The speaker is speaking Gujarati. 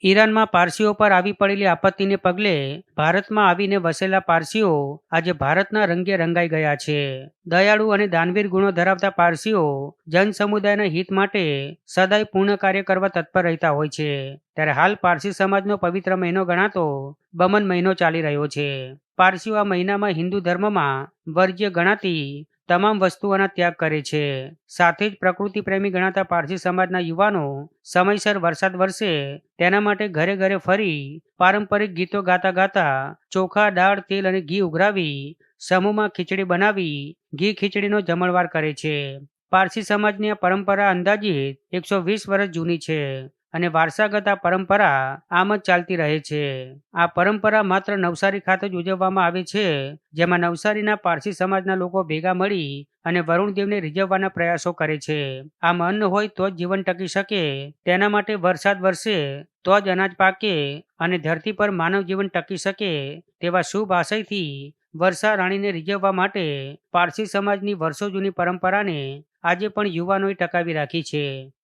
ઈરાનમાં પારસીઓ પર આવી પડેલી આપત્તિને પગલે ભારતમાં આવીને વસેલા પારસીઓ આજે ભારતના રંગે રંગાઈ ગયા છે. દયાળુ અને દાનવીર ગુણો ધરાવતા પારસીઓ જનસમુદાયના હિત માટે સદાય પૂર્ણ કાર્ય કરવા તત્પર રહેતા હોય છે. ત્યારે હાલ પારસી સમાજનો પવિત્ર મહિનો ગણાતો બમન મહિનો ચાલી રહ્યો છે. પારસીઓ આ મહિનામાં હિન્દુ ધર્મમાં વર્જ્ય ગણાતી તમામ વસ્તુઓના ત્યાગ કરે છે. સાથે જ પ્રકૃતિ પ્રેમી ગણાતા પારસી સમાજના યુવાનો સમયસર વરસાદ વરસે તેના માટે ઘરે ઘરે ફરી પારંપરિક ગીતો ગાતા ગાતા ચોખા, દાળ, તેલ અને ઘી ઉઘરાવી સમૂહમાં ખીચડી બનાવી ઘી ખીચડીનો જમણવાર કરે છે. પારસી સમાજની આ પરંપરા અંદાજિત 120 વર્ષ જૂની છે અને વારસાગત આ પરંપરા આમ જ ચાલતી રહે છે. આ પરંપરા માત્ર નવસારી ખાતે જ ઉજવવામાં આવે છે, જેમાં નવસારીના પારસી સમાજના લોકો ભેગા મળી અને વરુણદેવને રીઝવવાના પ્રયાસો કરે છે. આમ અન્ન હોય તો જ જીવન ટકી શકે, તેના માટે વરસાદ વરસે તો જ અનાજ પાકે અને ધરતી પર માનવ જીવન ટકી શકે તેવા શુભ આશયથી વર્ષા રાણીને રીઝવવા માટે પારસી સમાજની વર્ષો જૂની પરંપરાને આજે પણ યુવાનોએ ટકાવી રાખી છે.